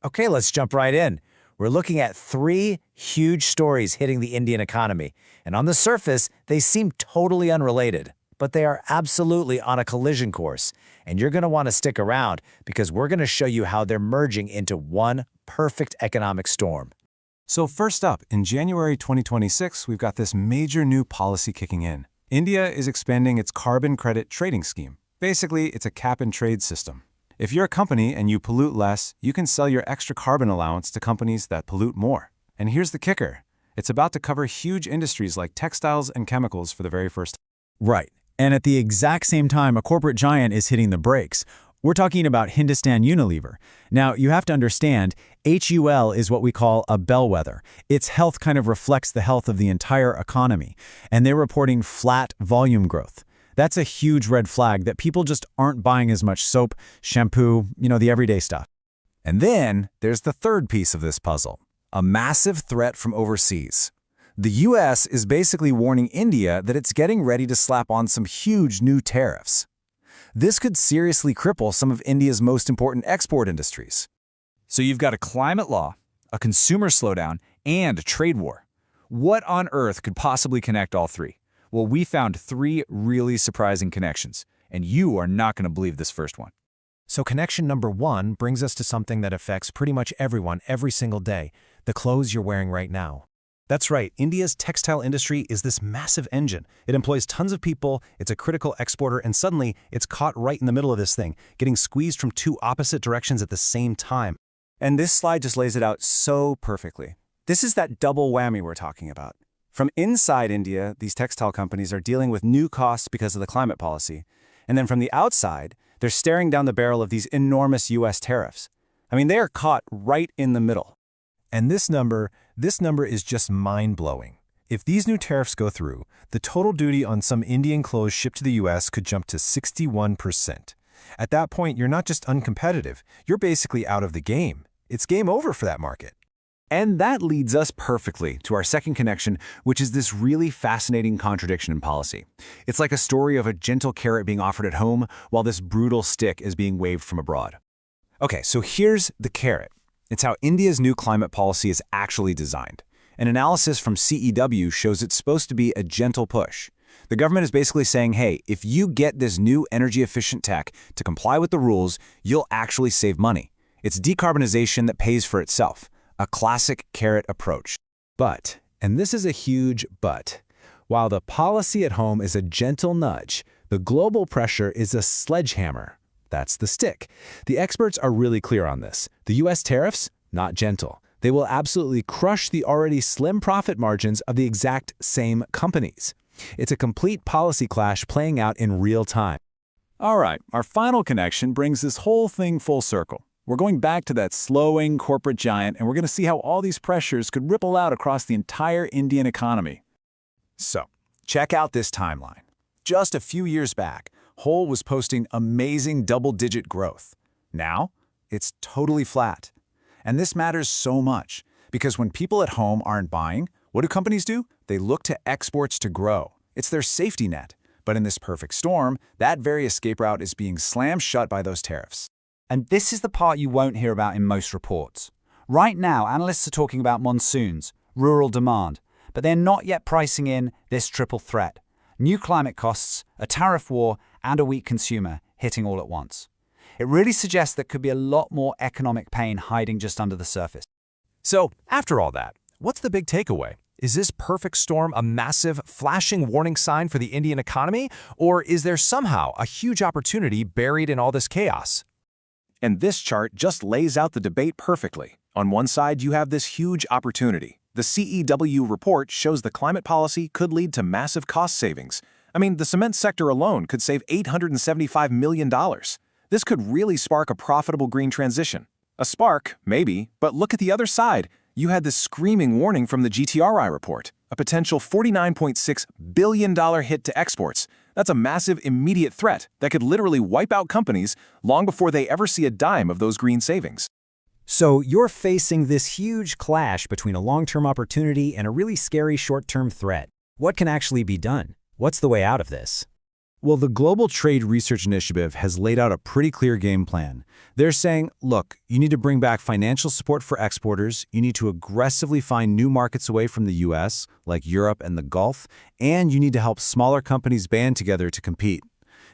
Okay, let's jump right in. We're looking at three huge stories hitting the Indian economy, and on the surface, they seem totally unrelated, but they are absolutely on a collision course, and you're going to want to stick around because we're going to show you how they're merging into one perfect economic storm. So first up, in January 2026, we've got this major new policy kicking in. India is expanding its carbon credit trading scheme. Basically, it's a cap-and-trade system. If you're a company and you pollute less, you can sell your extra carbon allowance to companies that pollute more. And here's the kicker. It's about to cover huge industries like textiles and chemicals for the very first time. Right. And at the exact same time, a corporate giant is hitting the brakes. We're talking about Hindustan Unilever. Now, you have to understand, HUL is what we call a bellwether. Its health kind of reflects the health of the entire economy, and they're reporting flat volume growth. That's a huge red flag that people just aren't buying as much soap, shampoo, the everyday stuff. And then there's the third piece of this puzzle, a massive threat from overseas. The US is basically warning India that it's getting ready to slap on some huge new tariffs. This could seriously cripple some of India's most important export industries. So you've got a climate law, a consumer slowdown, and a trade war. What on earth could possibly connect all three? Well, we found three really surprising connections, and you are not going to believe this first one. So connection number one brings us to something that affects pretty much everyone every single day, the clothes you're wearing right now. That's right, India's textile industry is this massive engine. It employs tons of people, it's a critical exporter, and suddenly it's caught right in the middle of this thing, getting squeezed from two opposite directions at the same time. And this slide just lays it out so perfectly. This is that double whammy we're talking about. From inside India, these textile companies are dealing with new costs because of the climate policy. And then from the outside, they're staring down the barrel of these enormous US tariffs. I mean, they are caught right in the middle. And this number is just mind-blowing. If these new tariffs go through, the total duty on some Indian clothes shipped to the US could jump to 61%. At that point, you're not just uncompetitive, you're basically out of the game. It's game over for that market. And that leads us perfectly to our second connection, which is this really fascinating contradiction in policy. It's like a story of a gentle carrot being offered at home while this brutal stick is being waved from abroad. Okay, so here's the carrot. It's how India's new climate policy is actually designed. An analysis from CEW shows it's supposed to be a gentle push. The government is basically saying, hey, if you get this new energy-efficient tech to comply with the rules, you'll actually save money. It's decarbonization that pays for itself. A classic carrot approach. But, and this is a huge but, while the policy at home is a gentle nudge, the global pressure is a sledgehammer. That's the stick. The experts are really clear on this. The US tariffs, not gentle. They will absolutely crush the already slim profit margins of the exact same companies. It's a complete policy clash playing out in real time. All right, our final connection brings this whole thing full circle. We're going back to that slowing corporate giant, and we're going to see how all these pressures could ripple out across the entire Indian economy. So, check out this timeline. Just a few years back, Whole was posting amazing double-digit growth. Now, it's totally flat. And this matters so much, because when people at home aren't buying, what do companies do? They look to exports to grow. It's their safety net. But in this perfect storm, that very escape route is being slammed shut by those tariffs. And this is the part you won't hear about in most reports. Right now, analysts are talking about monsoons, rural demand, but they're not yet pricing in this triple threat: new climate costs, a tariff war, and a weak consumer hitting all at once. It really suggests there could be a lot more economic pain hiding just under the surface. So, after all that, what's the big takeaway? Is this perfect storm a massive, flashing warning sign for the Indian economy, or is there somehow a huge opportunity buried in all this chaos? And this chart just lays out the debate perfectly. On one side, you have this huge opportunity. The CEW report shows the climate policy could lead to massive cost savings. I mean, the cement sector alone could save $875 million. This could really spark a profitable green transition. A spark, maybe, but look at the other side. You had this screaming warning from the GTRI report, a potential $49.6 billion hit to exports. That's a massive immediate threat that could literally wipe out companies long before they ever see a dime of those green savings. So you're facing this huge clash between a long-term opportunity and a really scary short-term threat. What can actually be done? What's the way out of this? Well, the Global Trade Research Initiative has laid out a pretty clear game plan. They're saying, look, you need to bring back financial support for exporters, you need to aggressively find new markets away from the US, like Europe and the Gulf, and you need to help smaller companies band together to compete.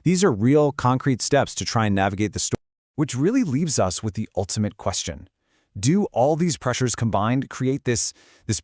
These are real, concrete steps to try and navigate the storm. Which really leaves us with the ultimate question. Do all these pressures combined create this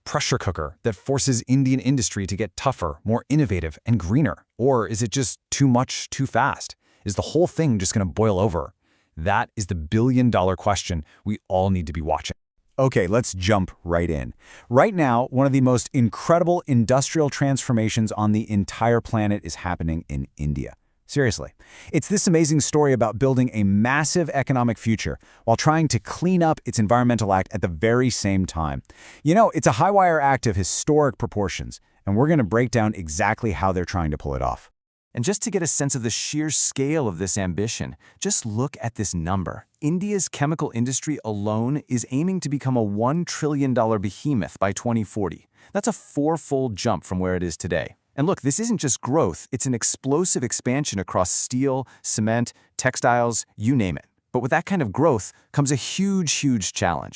pressure cooker that forces Indian industry to get tougher, more innovative, and greener? Or is it just too much, too fast? Is the whole thing just going to boil over? That is the billion-dollar question we all need to be watching. Okay, let's jump right in. Right now, one of the most incredible industrial transformations on the entire planet is happening in India. Seriously. It's this amazing story about building a massive economic future while trying to clean up its environmental act at the very same time. You know, it's a high-wire act of historic proportions, and we're going to break down exactly how they're trying to pull it off. And just to get a sense of the sheer scale of this ambition, just look at this number. India's chemical industry alone is aiming to become a $1 trillion behemoth by 2040. That's a four-fold jump from where it is today. And look, this isn't just growth, it's an explosive expansion across steel, cement, textiles, you name it. But with that kind of growth comes a huge, huge challenge.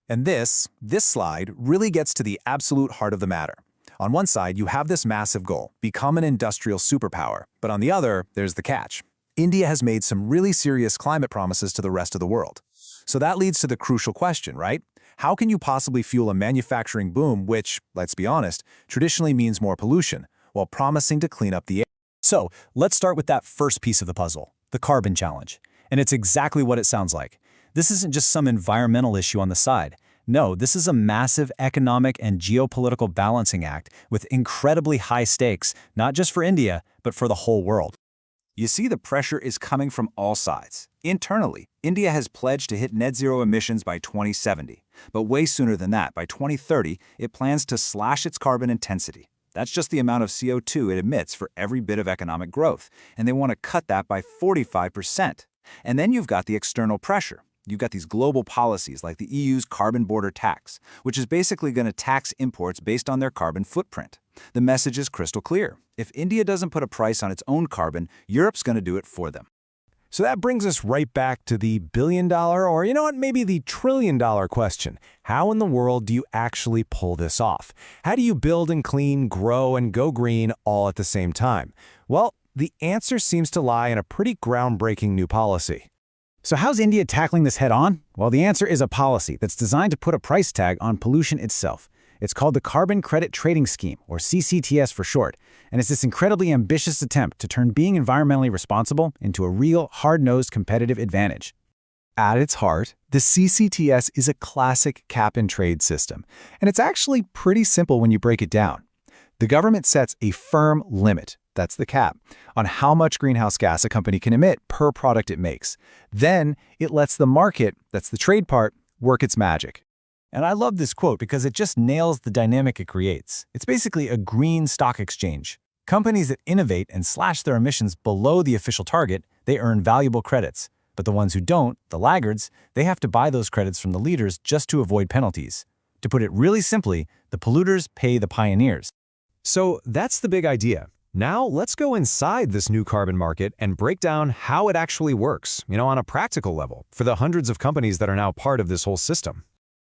And this slide really gets to the absolute heart of the matter. On one side, you have this massive goal, become an industrial superpower. But on the other, there's the catch. India has made some really serious climate promises to the rest of the world. So that leads to the crucial question, right? How can you possibly fuel a manufacturing boom which, let's be honest, traditionally means more pollution, while promising to clean up the air? So let's start with that first piece of the puzzle, the carbon challenge. And it's exactly what it sounds like. This isn't just some environmental issue on the side. No, this is a massive economic and geopolitical balancing act with incredibly high stakes, not just for India, but for the whole world. You see, the pressure is coming from all sides. Internally, India has pledged to hit net zero emissions by 2070. But way sooner than that, by 2030, it plans to slash its carbon intensity. That's just the amount of CO2 it emits for every bit of economic growth, and they want to cut that by 45%. And then you've got the external pressure. You've got these global policies like the EU's carbon border tax, which is basically going to tax imports based on their carbon footprint. The message is crystal clear. If India doesn't put a price on its own carbon, Europe's going to do it for them. So that brings us right back to the billion-dollar, or you know what, maybe the trillion-dollar question. How in the world do you actually pull this off? How do you build and clean, grow, and go green all at the same time? Well, the answer seems to lie in a pretty groundbreaking new policy. So how's India tackling this head-on? Well, the answer is a policy that's designed to put a price tag on pollution itself. It's called the Carbon Credit Trading Scheme, or CCTS for short, and it's this incredibly ambitious attempt to turn being environmentally responsible into a real, hard-nosed competitive advantage. At its heart, the CCTS is a classic cap-and-trade system, and it's actually pretty simple when you break it down. The government sets a firm limit, that's the cap, on how much greenhouse gas a company can emit per product it makes. Then it lets the market, that's the trade part, work its magic. And I love this quote because it just nails the dynamic it creates. It's basically a green stock exchange. Companies that innovate and slash their emissions below the official target, they earn valuable credits. But the ones who don't, the laggards, they have to buy those credits from the leaders just to avoid penalties. To put it really simply, the polluters pay the pioneers. So that's the big idea. Now let's go inside this new carbon market and break down how it actually works, on a practical level, for the hundreds of companies that are now part of this whole system.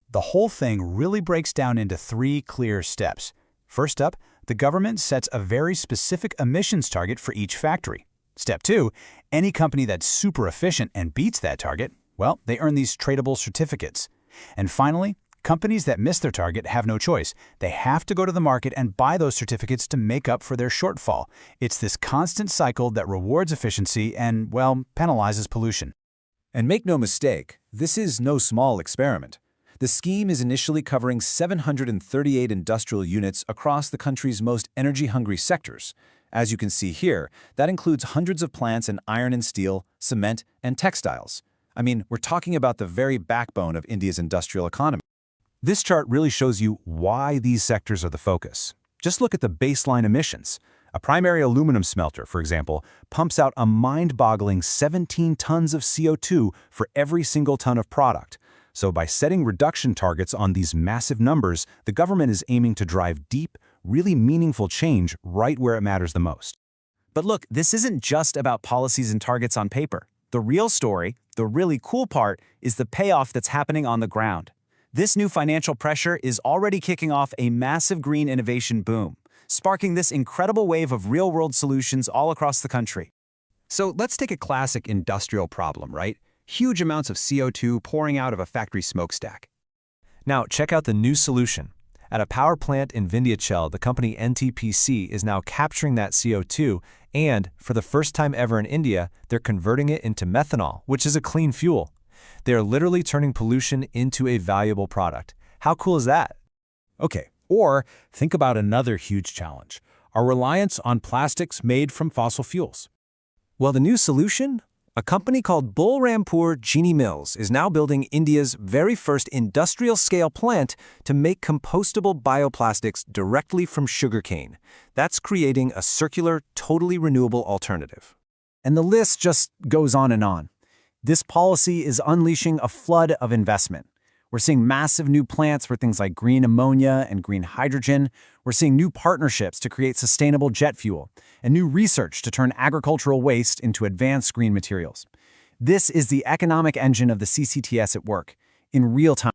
The whole thing really breaks down into 3 clear steps. First up, the government sets a very specific emissions target for each factory. Step 2, any company that's super efficient and beats that target, well, they earn these tradable certificates. And finally, companies that miss their target have no choice. They have to go to the market and buy those certificates to make up for their shortfall. It's this constant cycle that rewards efficiency and, well, penalizes pollution. And make no mistake, this is no small experiment. The scheme is initially covering 738 industrial units across the country's most energy-hungry sectors. As you can see here, that includes hundreds of plants in iron and steel, cement, and textiles. I mean, we're talking about the very backbone of India's industrial economy. This chart really shows you why these sectors are the focus. Just look at the baseline emissions. A primary aluminum smelter, for example, pumps out a mind-boggling 17 tons of CO2 for every single ton of product. So by setting reduction targets on these massive numbers, the government is aiming to drive deep, really meaningful change right where it matters the most. But look, this isn't just about policies and targets on paper. The real story, the really cool part, is the payoff that's happening on the ground. This new financial pressure is already kicking off a massive green innovation boom, sparking this incredible wave of real-world solutions all across the country. So let's take a classic industrial problem, right? Huge amounts of CO2 pouring out of a factory smokestack. Now, check out the new solution. At a power plant in Vindhyachal, the company NTPC is now capturing that CO2, and for the first time ever in India, they're converting it into methanol, which is a clean fuel. They are literally turning pollution into a valuable product. How cool is that? Okay, or think about another huge challenge, our reliance on plastics made from fossil fuels. Well, the new solution? A company called Balrampur Chini Mills is now building India's very first industrial-scale plant to make compostable bioplastics directly from sugarcane. That's creating a circular, totally renewable alternative. And the list just goes on and on. This policy is unleashing a flood of investment. We're seeing massive new plants for things like green ammonia and green hydrogen. We're seeing new partnerships to create sustainable jet fuel and new research to turn agricultural waste into advanced green materials. This is the economic engine of the CCTS at work, in real time.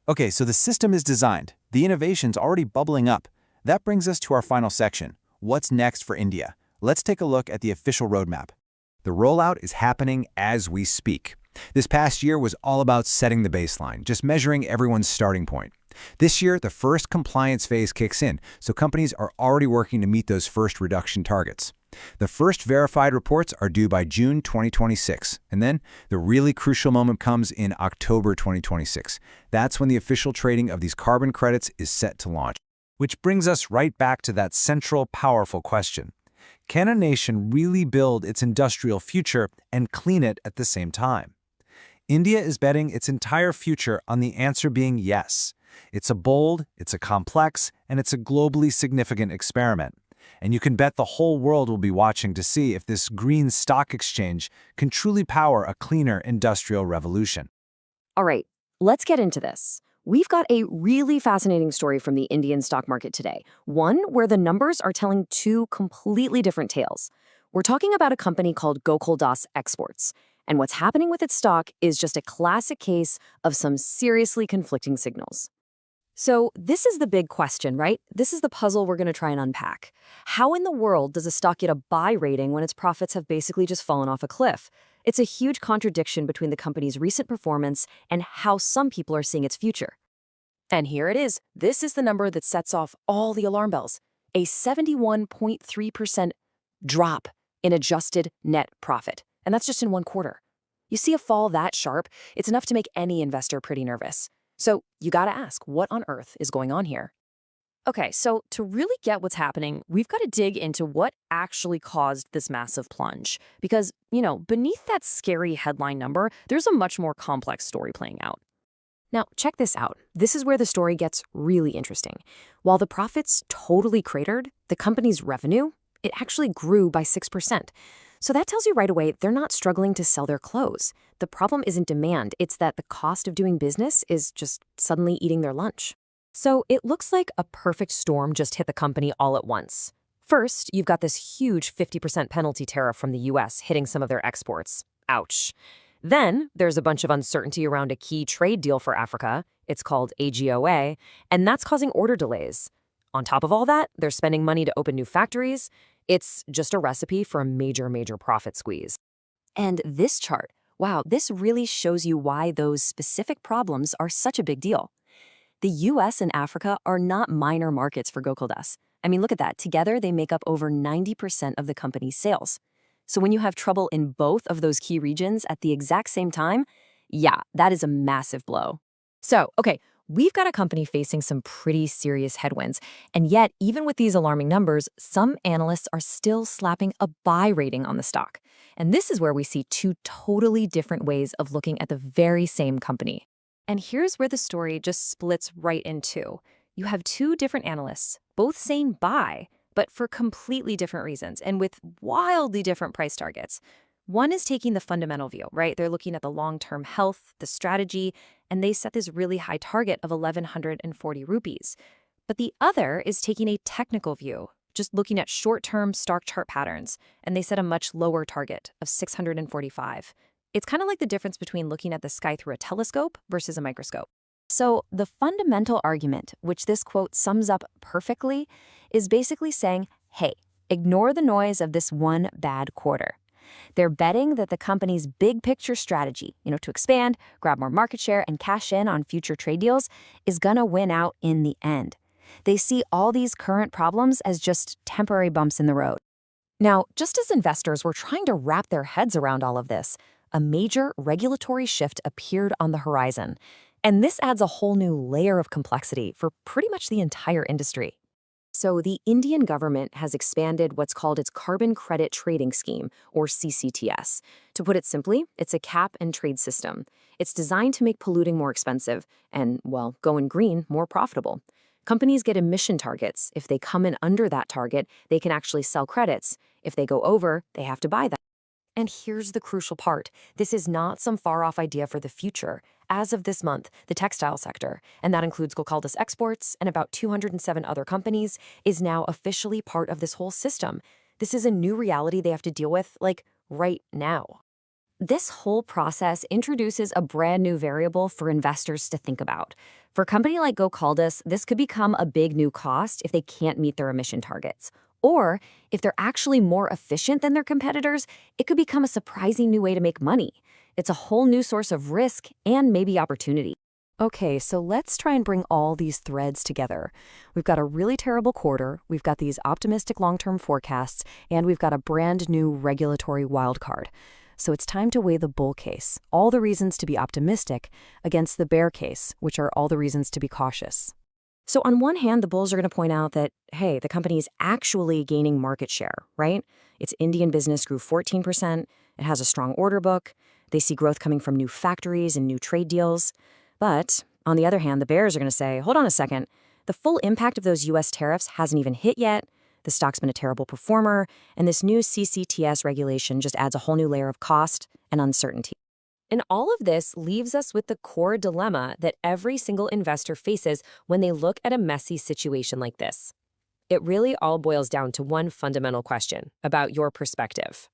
Okay, so the system is designed. The innovation's already bubbling up. That brings us to our final section. What's next for India? Let's take a look at the official roadmap. The rollout is happening as we speak. This past year was all about setting the baseline, just measuring everyone's starting point. This year, the first compliance phase kicks in, so companies are already working to meet those first reduction targets. The first verified reports are due by June 2026, and then the really crucial moment comes in October 2026. That's when the official trading of these carbon credits is set to launch. Which brings us right back to that central, powerful question. Can a nation really build its industrial future and clean it at the same time? India is betting its entire future on the answer being yes. It's a bold, it's a complex, and it's a globally significant experiment. And you can bet the whole world will be watching to see if this green stock exchange can truly power a cleaner industrial revolution. All right, let's get into this. We've got a really fascinating story from the Indian stock market today, one where the numbers are telling two completely different tales. We're talking about a company called Gokaldas Exports, and what's happening with its stock is just a classic case of some seriously conflicting signals. So this is the big question, right? This is the puzzle we're going to try and unpack. How in the world does a stock get a buy rating when its profits have basically just fallen off a cliff? It's a huge contradiction between the company's recent performance and how some people are seeing its future. And here it is. This is the number that sets off all the alarm bells. A 71.3% drop in adjusted net profit. And that's just in one quarter. You see a fall that sharp, it's enough to make any investor pretty nervous. So you gotta ask, what on earth is going on here? Okay, so to really get what's happening, we've got to dig into what actually caused this massive plunge. Because, beneath that scary headline number, there's a much more complex story playing out. Now, check this out. This is where the story gets really interesting. While the profits totally cratered, the company's revenue, it actually grew by 6%. So that tells you right away they're not struggling to sell their clothes. The problem isn't demand, it's that the cost of doing business is just suddenly eating their lunch. So it looks like a perfect storm just hit the company all at once. First, you've got this huge 50% penalty tariff from the US hitting some of their exports. Ouch. Then there's a bunch of uncertainty around a key trade deal for Africa. It's called AGOA, and that's causing order delays. On top of all that, they're spending money to open new factories. It's just a recipe for a major profit squeeze. And this chart, wow, this really shows you why those specific problems are such a big deal. The US and Africa are not minor markets for Gokaldas. I mean, look at that. Together, they make up over 90% of the company's sales. So when you have trouble in both of those key regions at the exact same time, yeah, that is a massive blow. So, okay, we've got a company facing some pretty serious headwinds. And yet, even with these alarming numbers, some analysts are still slapping a buy rating on the stock. And this is where we see two totally different ways of looking at the very same company. And here's where the story just splits right in two. You have two different analysts, both saying buy, but for completely different reasons and with wildly different price targets. One is taking the fundamental view, right? They're looking at the long-term health, the strategy, and they set this really high target of 1,140 rupees. But the other is taking a technical view, just looking at short-term stock chart patterns, and they set a much lower target of 645. It's kind of like the difference between looking at the sky through a telescope versus a microscope. So the fundamental argument, which this quote sums up perfectly, is basically saying, hey, ignore the noise of this one bad quarter. They're betting that the company's big picture strategy, to expand, grab more market share, and cash in on future trade deals, is gonna win out in the end. They see all these current problems as just temporary bumps in the road. Now, just as investors were trying to wrap their heads around all of this, a major regulatory shift appeared on the horizon. And this adds a whole new layer of complexity for pretty much the entire industry. So the Indian government has expanded what's called its Carbon Credit Trading Scheme, or CCTS. To put it simply, it's a cap and trade system. It's designed to make polluting more expensive and, well, going green more profitable. Companies get emission targets. If they come in under that target, they can actually sell credits. If they go over, they have to buy them. And here's the crucial part. This is not some far-off idea for the future. As of this month, the textile sector, and that includes Gokaldas Exports and about 207 other companies, is now officially part of this whole system. This is a new reality they have to deal with, right now. This whole process introduces a brand new variable for investors to think about. For a company like Gokaldas, this could become a big new cost if they can't meet their emission targets. Or, if they're actually more efficient than their competitors, it could become a surprising new way to make money. It's a whole new source of risk and maybe opportunity. Okay, so let's try and bring all these threads together. We've got a really terrible quarter, we've got these optimistic long-term forecasts, and we've got a brand new regulatory wildcard. So it's time to weigh the bull case, all the reasons to be optimistic, against the bear case, which are all the reasons to be cautious. So on one hand, the bulls are going to point out that, hey, the company is actually gaining market share, right? Its Indian business grew 14%. It has a strong order book. They see growth coming from new factories and new trade deals. But on the other hand, the bears are going to say, hold on a second. The full impact of those U.S. tariffs hasn't even hit yet. The stock's been a terrible performer. And this new CCTS regulation just adds a whole new layer of cost and uncertainty. And all of this leaves us with the core dilemma that every single investor faces when they look at a messy situation like this. It really all boils down to one fundamental question about your perspective.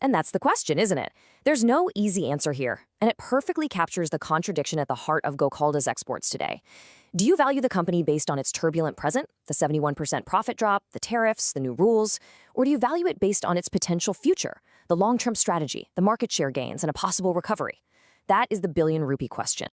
And that's the question, isn't it? There's no easy answer here, and it perfectly captures the contradiction at the heart of Gokaldas Exports today. Do you value the company based on its turbulent present, the 71% profit drop, the tariffs, the new rules? Or do you value it based on its potential future, the long-term strategy, the market share gains, and a possible recovery? That is the billion-rupee question.